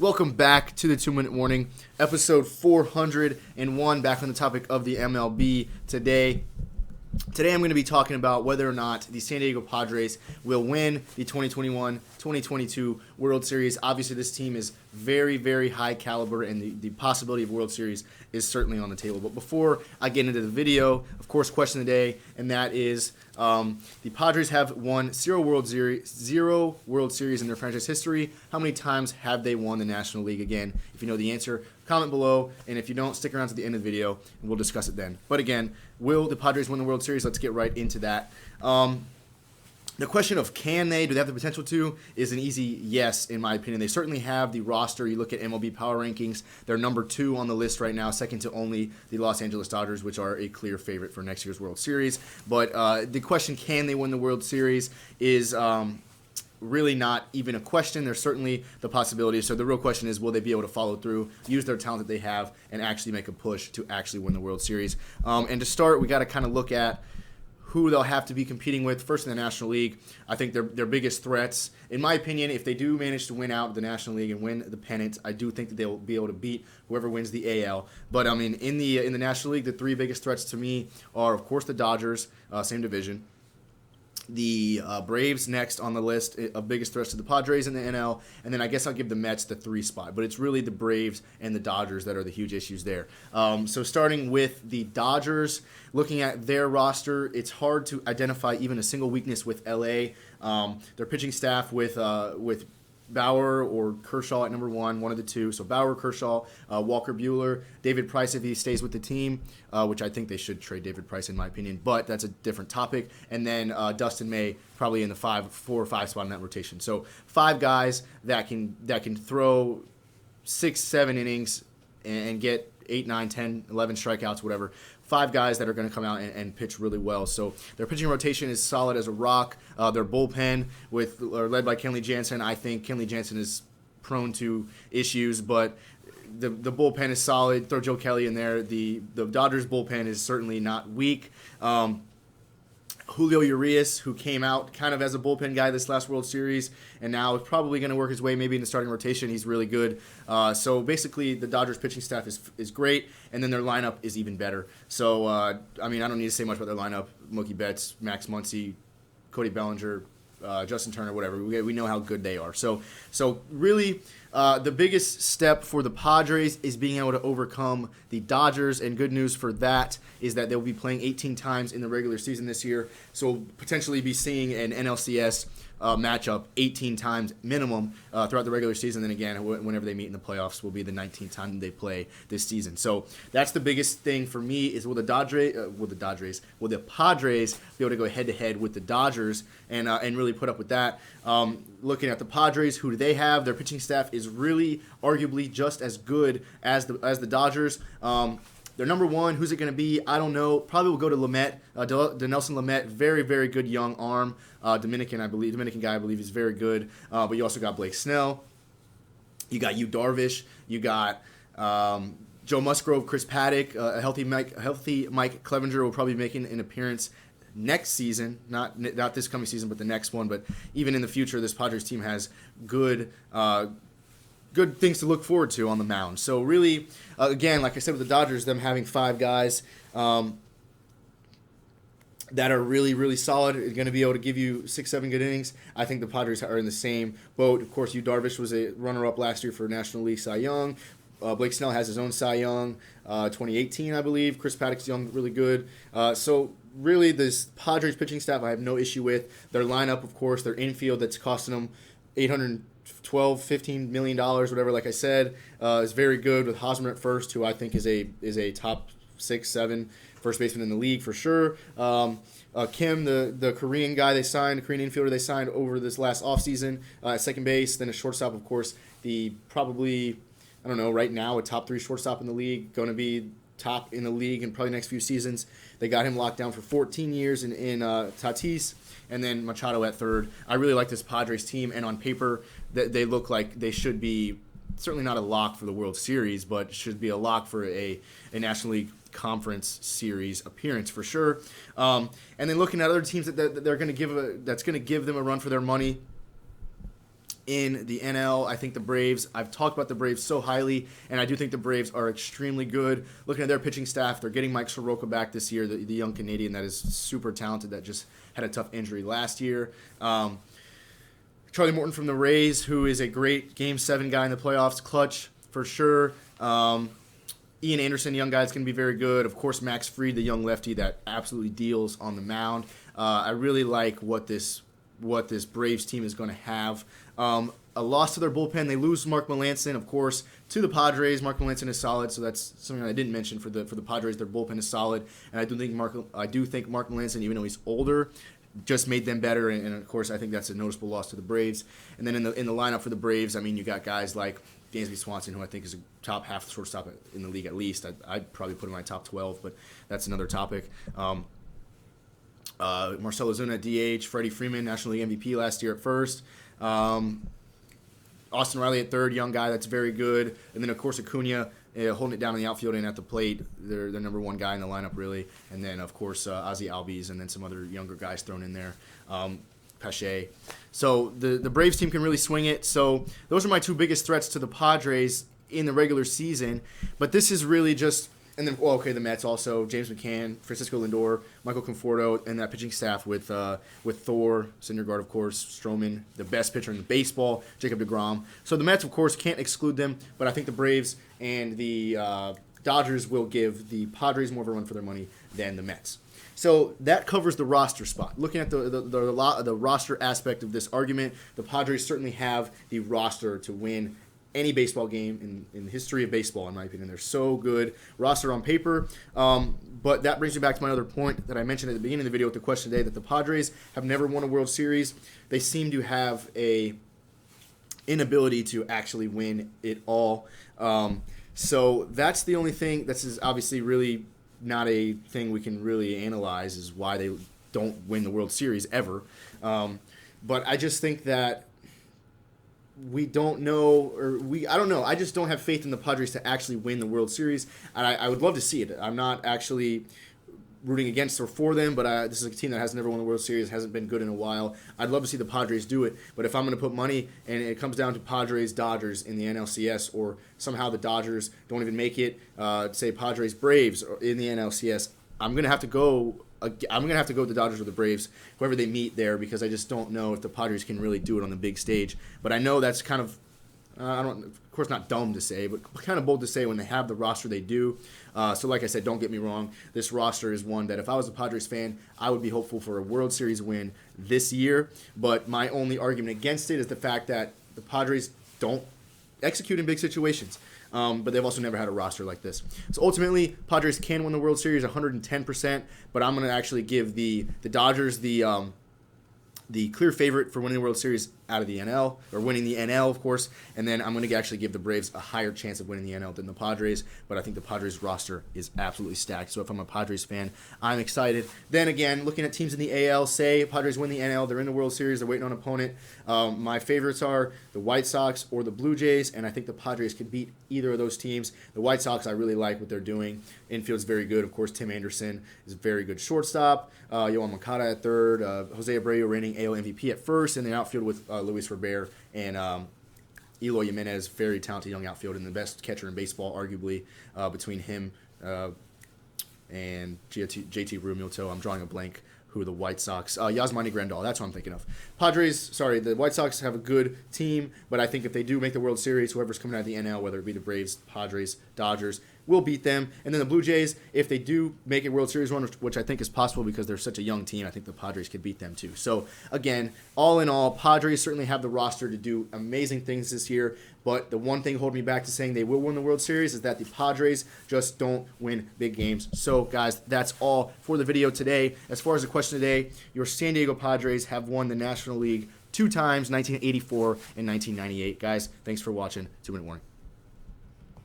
Welcome back to the 2-Minute Warning, episode 401, back on the topic of the MLB today. Today I'm going to be talking about whether or not the San Diego Padres will win the 2021-2022 World Series. Obviously, this team is very, very high caliber, and the possibility of World Series is certainly on the table. But before I get into the video, of course, question of the day, and that is the Padres have won zero World Series in their franchise history. How many times have they won the National League? Again, if you know the answer, comment below, and if you don't, stick around to the end of the video, and we'll discuss it then. But again, will the Padres win the World Series? Let's get right into that. The question of do they have the potential to, is an easy yes, in my opinion. They certainly have the roster. You look at MLB Power Rankings, they're number 2 on the list right now, second to only the Los Angeles Dodgers, which are a clear favorite for next year's World Series. But the question, can they win the World Series, is really not even a question. There's certainly the possibility. So the real question is, will they be able to follow through, use their talent that they have, and actually make a push to actually win the World Series? And to start, we got to kind of look at who they'll have to be competing with. First, in the National League, I think their biggest threats, in my opinion, if they do manage to win out the National League and win the pennant, I do think that they'll be able to beat whoever wins the AL. But I mean, in the National League, the 3 biggest threats to me are, of course, the Dodgers, same division. The Braves next on the list of biggest threats to the Padres in the NL, and then I guess I'll give the Mets the 3 spot. But it's really the Braves and the Dodgers that are the huge issues there. So starting with the Dodgers, looking at their roster, it's hard to identify even a single weakness with LA. Their pitching staff with Bauer or Kershaw at number 1 of the 2. So Bauer, Kershaw, Walker Buehler, David Price if he stays with the team, which I think they should trade David Price in my opinion, but that's a different topic. And then Dustin May probably in the 4 or 5 spot in that rotation. So 5 guys that can throw 6-7 innings and get 8, 9, 10, 11 strikeouts, whatever. 5 guys that are going to come out and pitch really well. So their pitching rotation is solid as a rock. Their bullpen led by Kenley Jansen. I think Kenley Jansen is prone to issues, but the bullpen is solid. Throw Joe Kelly in there. The Dodgers bullpen is certainly not weak. Julio Urias, who came out kind of as a bullpen guy this last World Series, and now is probably going to work his way maybe in the starting rotation. He's really good. So basically, the Dodgers pitching staff is great, and then their lineup is even better. So, I mean, I don't need to say much about their lineup. Mookie Betts, Max Muncy, Cody Bellinger, Justin Turner, whatever. We know how good they are. So really, the biggest step for the Padres is being able to overcome the Dodgers, and good news for that is that they'll be playing 18 times in the regular season this year, so we'll potentially be seeing an NLCS matchup 18 times minimum throughout the regular season. Then again, whenever they meet in the playoffs, will be the 19th time they play this season. So that's the biggest thing for me is will the Padres be able to go head to head with the Dodgers and really put up with that? Looking at the Padres, who do they have? Their pitching staff is really arguably just as good as the Dodgers. They're number 1. Who's it going to be? I don't know. Probably will go to Lamet, Dinelson Lamet. Very, very good young arm. Dominican guy, I believe, is very good. But you also got Blake Snell. You got Darvish. You got Joe Musgrove, Chris Paddock. A healthy Mike Clevenger will probably be making an appearance next season, not this coming season, but the next one. But even in the future, this Padres team has good things to look forward to on the mound. So really, again, like I said with the Dodgers, them having 5 guys that are really, really solid, are going to be able to give you 6-7 good innings. I think the Padres are in the same boat. Of course, Darvish was a runner-up last year for National League Cy Young. Blake Snell has his own Cy Young, 2018, I believe. Chris Paddock's young, really good. So really, this Padres pitching staff I have no issue with. Their lineup, of course, their infield that's costing them $15 million, whatever, like I said, is very good with Hosmer at first, who I think is a top 6-7 first baseman in the league for sure. Kim, the Korean guy the Korean infielder they signed over this last offseason at second base. Then a shortstop, of course, right now a top 3 shortstop in the league, going to be top in the league in probably the next few seasons. They got him locked down for 14 years in Tatis, and then Machado at third. I really like this Padres team, and on paper, they look like they should be certainly not a lock for the World Series, but should be a lock for a National League Conference Series appearance for sure. And then looking at other teams that they're going to give that's going to give them a run for their money. in the NL. I think the Braves, I've talked about the Braves so highly, and I do think the Braves are extremely good. Looking at their pitching staff, they're getting Mike Soroka back this year, the young Canadian that is super talented that just had a tough injury last year. Charlie Morton from the Rays, who is a great Game 7 guy in the playoffs, clutch for sure. Ian Anderson, young guy, is going to be very good. Of course, Max Fried, the young lefty that absolutely deals on the mound. I really like what this Braves team is going to have. A loss to their bullpen. They lose Mark Melancon, of course, to the Padres. Mark Melancon is solid, so that's something I didn't mention for the Padres. Their bullpen is solid, and I do think Mark Melancon, even though he's older, just made them better. And of course, I think that's a noticeable loss to the Braves. And then in the lineup for the Braves, I mean, you got guys like Dansby Swanson, who I think is a top half shortstop in the league at least. I'd probably put him in my top 12, but that's another topic. Marcell Ozuna at DH, Freddie Freeman, National League MVP last year at first. Austin Riley at third, young guy that's very good. And then, of course, Acuna holding it down in the outfield and at the plate. They're number one guy in the lineup, really. And then, of course, Ozzie Albies and then some other younger guys thrown in there. Pache. So the Braves team can really swing it. So those are my two biggest threats to the Padres in the regular season. But this is really just... And then, the Mets also, James McCann, Francisco Lindor, Michael Conforto, and that pitching staff with Thor, Syndergaard, of course, Stroman, the best pitcher in baseball, Jacob deGrom. So the Mets, of course, can't exclude them, but I think the Braves and the Dodgers will give the Padres more of a run for their money than the Mets. So that covers the roster spot. Looking at the roster aspect of this argument, the Padres certainly have the roster to win any baseball game in the history of baseball, in my opinion. They're so good. Roster on paper. But that brings me back to my other point that I mentioned at the beginning of the video with the question today, that the Padres have never won a World Series. They seem to have a inability to actually win it all. So that's the only thing. This is obviously really not a thing we can really analyze, is why they don't win the World Series ever. But I just think that we don't know, I don't know. I just don't have faith in the Padres to actually win the World Series. And I would love to see it. I'm not actually rooting against or for them, but this is a team that has never won the World Series, hasn't been good in a while. I'd love to see the Padres do it. But if I'm going to put money and it comes down to Padres-Dodgers in the NLCS, or somehow the Dodgers don't even make it, say Padres-Braves in the NLCS, I'm going to have to go with the Dodgers or the Braves, whoever they meet there, because I just don't know if the Padres can really do it on the big stage. But I know that's kind of, of course, not dumb to say, but kind of bold to say when they have the roster they do. So like I said, don't get me wrong. This roster is one that if I was a Padres fan, I would be hopeful for a World Series win this year. But my only argument against it is the fact that the Padres don't execute in big situations. But they've also never had a roster like this. So ultimately, Padres can win the World Series 110%, but I'm going to actually give the Dodgers the clear favorite for winning the World Series out of the NL, or winning the NL, of course, and then I'm going to actually give the Braves a higher chance of winning the NL than the Padres, but I think the Padres roster is absolutely stacked. So if I'm a Padres fan, I'm excited. Then again, looking at teams in the AL, say Padres win the NL, they're in the World Series, they're waiting on an opponent. My favorites are the White Sox or the Blue Jays, and I think the Padres could beat either of those teams. The White Sox, I really like what they're doing. Infield's very good. Of course, Tim Anderson is a very good shortstop. Yoan Moncada at third. Jose Abreu reigning AL MVP at first, and the outfield with Luis Robert and Eloy Jimenez, very talented young outfield and the best catcher in baseball, arguably, between him and JT Realmuto. I'm drawing a blank. Who are the White Sox? Yasmani Grandal. That's what I'm thinking of. The White Sox have a good team, but I think if they do make the World Series, whoever's coming out of the NL, whether it be the Braves, Padres, Dodgers, will beat them. And then the Blue Jays, if they do make a World Series run, which I think is possible because they're such a young team, I think the Padres could beat them too. So again, all in all, Padres certainly have the roster to do amazing things this year, but the one thing holding me back to saying they will win the World Series is that the Padres just don't win big games. So guys, that's all for the video today. As far as the question today, your San Diego Padres have won the National League 2 times, 1984 and 1998. Guys, thanks for watching. 2-minute warning.